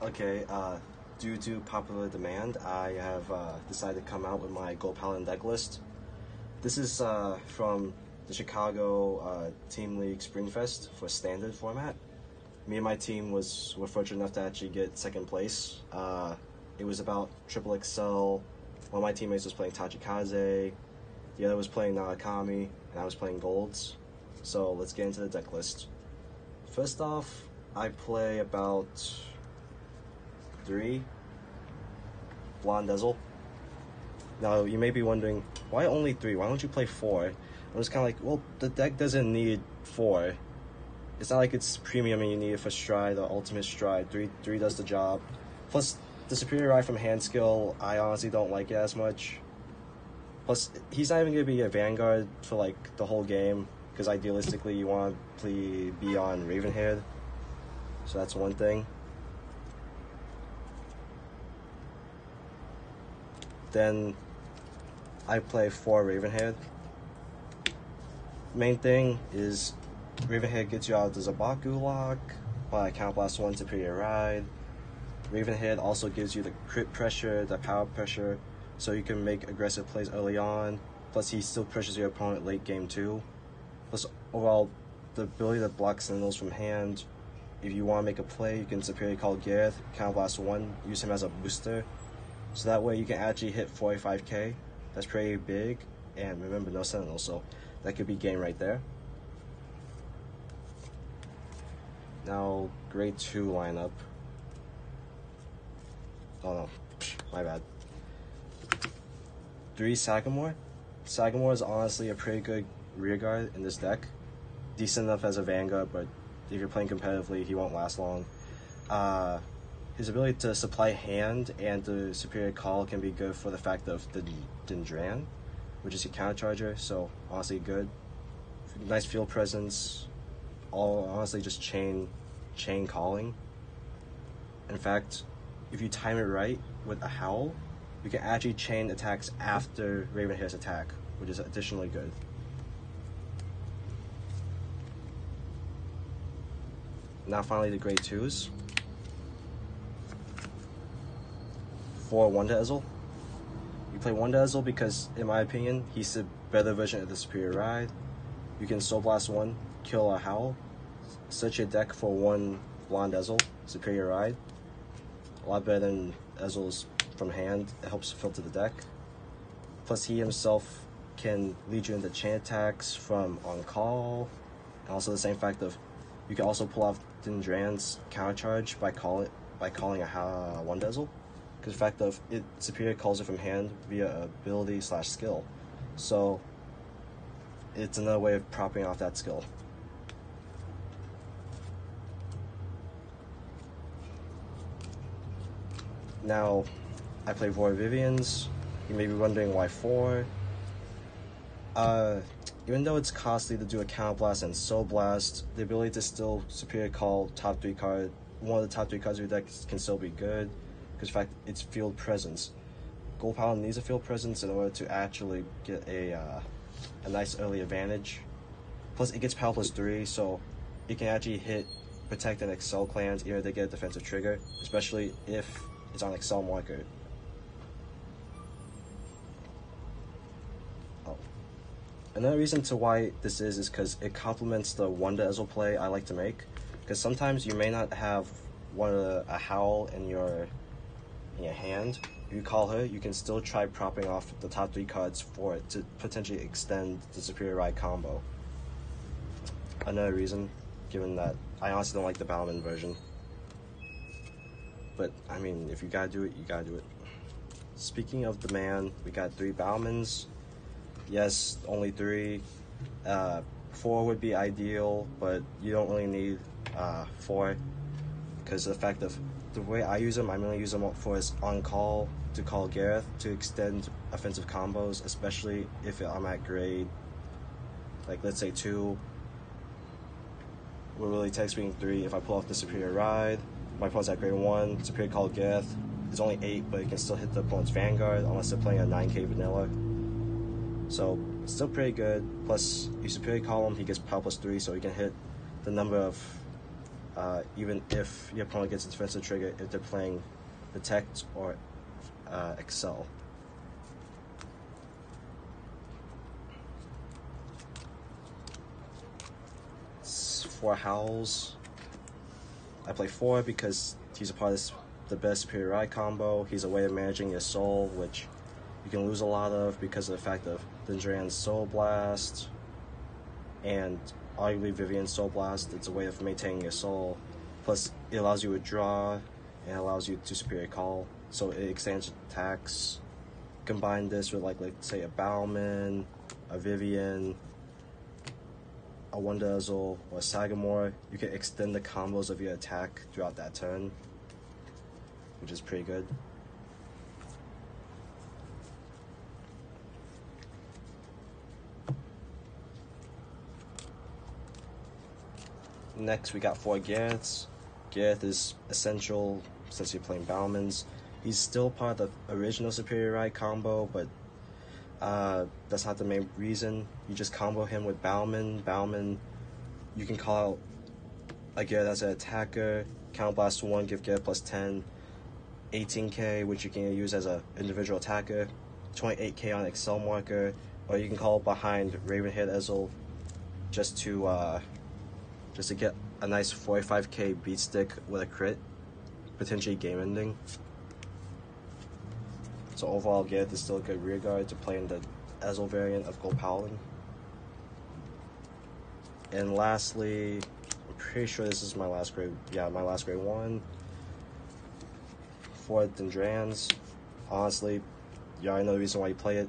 Okay, due to popular demand, I have decided to come out with my Gold Paladin deck list. This is from the Chicago Team League Springfest for standard format. Me and my team were fortunate enough to actually get second place. It was about triple XL. One of my teammates was playing Tachikaze, the other was playing Narakami, and I was playing Golds. So let's get into the deck list. First off, I play about 3 Blonde Ezel. Now you may be wondering, why only 3? Why don't you play 4? I'm just kind of like, well, the deck doesn't need 4. It's not like it's premium and you need it for Stride or Ultimate Stride. 3 does the job. Plus, the Superior Ride from hand skill, I honestly don't like it as much. Plus, he's not even going to be a Vanguard for like the whole game, because idealistically you want to be on Ravenhead. So that's one thing. Then I play 4 Ravenhead. Main thing is Ravenhead gets you out of the Zabaku lock by Counterblast 1 Superior Ride. Ravenhead also gives you the crit pressure, the power pressure, so you can make aggressive plays early on. Plus he still pressures your opponent late game too. Plus overall, the ability to block Sentinels from hand. If you want to make a play, you can Superior Call Gareth, Counterblast 1, use him as a booster. So that way you can actually hit 45k. That's pretty big. And remember, no Sentinels, so that could be game right there. Now, grade 2 lineup. Oh no, my bad. 3 Sagamore. Sagamore is honestly a pretty good rearguard in this deck. Decent enough as a Vanguard, but if you're playing competitively, he won't last long. His ability to supply hand and the Superior Call can be good for the fact of the Dendran, which is a countercharger, so honestly good. Nice field presence, all honestly just chain calling. In fact, if you time it right with a Howl, you can actually chain attacks after Ravenhair's attack, which is additionally good. Now finally the grade 2s. 4 Wonder Ezel. You play Wonder Ezel because, in my opinion, he's the better version of the Superior Ride. You can Soul Blast 1, kill a Howl, search your deck for 1 Blonde Ezel, Superior Ride. A lot better than Ezel's from hand. It helps filter the deck. Plus he himself can lead you into chain attacks from on call. And also the same fact of, you can also pull off Dendran's countercharge by calling a Wonder Ezel. Because the fact of it, Superior calls it from hand via ability / skill. So it's another way of propping off that skill. Now, I play 4 Vivians. You may be wondering why 4. Even though it's costly to do a Counterblast and Soul Blast, the ability to still Superior Call top 3 card, one of the top 3 cards of your deck can still be good. Because in fact, it's field presence. Gold Paladin needs a field presence in order to actually get a nice early advantage. Plus, it gets power +3, so it can actually hit Protect and Excel clans even if they get a defensive trigger, especially if it's on Excel marker. Oh. Another reason to why this is because it complements the Wonder Ezel play I like to make. Because sometimes you may not have a Howl in your hand. If you call her, you can still try propping off the top 3 cards for it to potentially extend the Superior Ride combo. Another reason, given that I honestly don't like the Balman version. But, I mean, if you gotta do it, you gotta do it. Speaking of demand, we got 3 Balmans. Yes, only 3. 4 would be ideal, but you don't really need 4. Because of the fact of the way I use them, I mainly use them for his on-call to call Gareth to extend offensive combos, especially if I'm at grade, like let's say 2. What really takes being 3. If I pull off the Superior Ride, my opponent's at grade 1, Superior Call Gareth. It's only 8, but it can still hit the opponent's Vanguard unless they're playing a 9k vanilla. So it's still pretty good. Plus, you Superior Call him, he gets power +3, so he can hit the number of even if your opponent gets a defensive trigger if they're playing Detect or Excel. It's 4 Howls. I play 4 because he's a part of the best Superior Ride combo. He's a way of managing your soul, which you can lose a lot of because of the fact of Dendran's Soul Blast and arguably Vivian's Soul Blast. It's a way of maintaining your soul. Plus, it allows you to draw and allows you to Superior Call, so it extends attacks. Combine this with like say a Bauman, a Vivian, a Wonder Ezel, or a Sagamore. You can extend the combos of your attack throughout that turn, which is pretty good. Next, we got 4 Gareths. Gareth is essential since you're playing Baumans. He's still part of the original Superior Ride combo, but that's not the main reason. You just combo him with Bauman. Bauman, you can call out a Gareth as an attacker, Counter Blast 1, give Gareth plus 10, 18k, which you can use as an individual attacker, 28k on Excel marker, or you can call behind Ravenhead Ezel just to get a nice 45k beat stick with a crit, potentially game ending. So overall, Gareth is still a good rear guard to play in the Ezel variant of Gold Paladin. And lastly, I'm pretty sure this is my last grade. Yeah, my last grade 1. 4 Dendrans. Honestly, you already know the reason why you play it.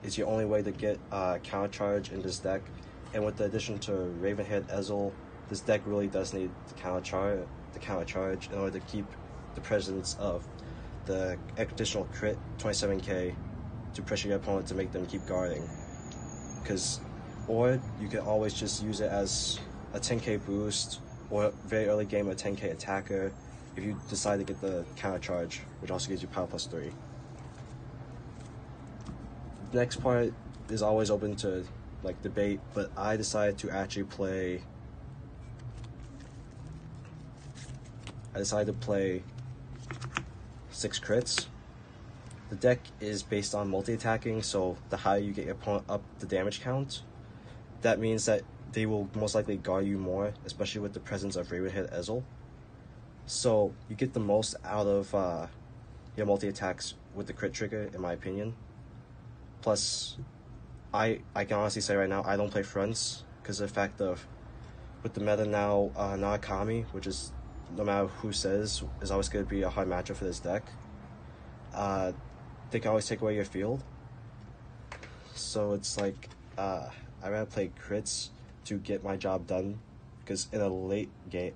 It's your only way to get counter charge in this deck. And with the addition to Ravenhead Ezel, this deck really does need the counter charge in order to keep the presence of the additional crit 27k to pressure your opponent to make them keep guarding. Or you can always just use it as a 10k boost or very early game a 10k attacker if you decide to get the counter charge, which also gives you power plus 3. The next part is always open to like debate, but I decided to actually play 6 crits. The deck is based on multi-attacking, so the higher you get your opponent up the damage count, that means that they will most likely guard you more, especially with the presence of Ravenhead Ezel. So you get the most out of your multi-attacks with the crit trigger, in my opinion. Plus, I can honestly say right now, I don't play fronts, because of the fact of, with the meta now, Naokami, which is, no matter who says, is always going to be a hard matchup for this deck. They can always take away your field. So it's like, I'd rather play crits to get my job done, because in a late game,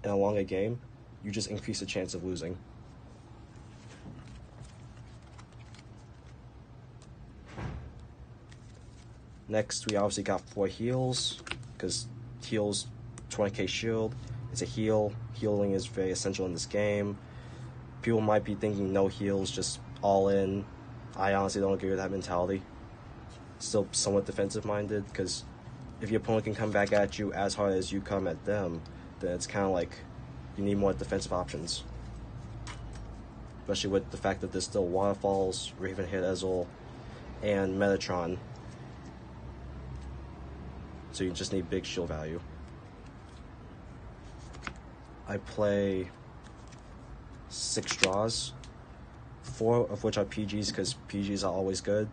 in a longer game, you just increase the chance of losing. Next, we obviously got 4 heals, because heals 20k shield. It's a heal. Healing is very essential in this game. People might be thinking no heals, just all in. I honestly don't agree with that mentality. Still somewhat defensive minded, because if your opponent can come back at you as hard as you come at them, then it's kind of like you need more defensive options. Especially with the fact that there's still Waterfalls, Ravenhead Ezel, and Metatron. So you just need big shield value. I play 6 draws, 4 of which are PGs because PGs are always good.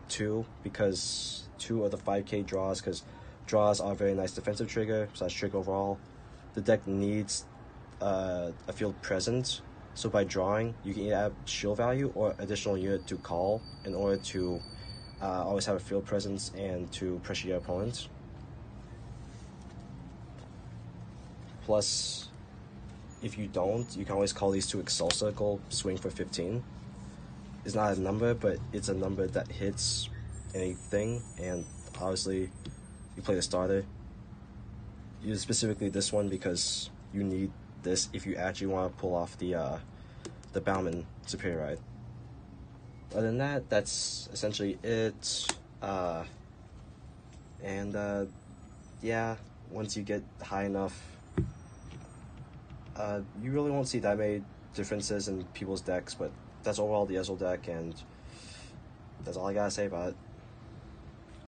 2 because 2 of the 5k draws, because draws are a very nice defensive trigger, so that's trick overall. The deck needs a field presence, so by drawing, you can either add shield value or additional unit to call in order to always have a field presence and to pressure your opponents. Plus, if you don't, you can always call these to Excel Circle, swing for 15. It's not a number, but it's a number that hits anything, and obviously, you play the starter. Use specifically this one because you need this if you actually want to pull off the Bauman Superior Ride. Other than that, that's essentially it. Yeah, once you get high enough, You really won't see that many differences in people's decks, but that's overall the Ezel deck, and that's all I gotta say about it.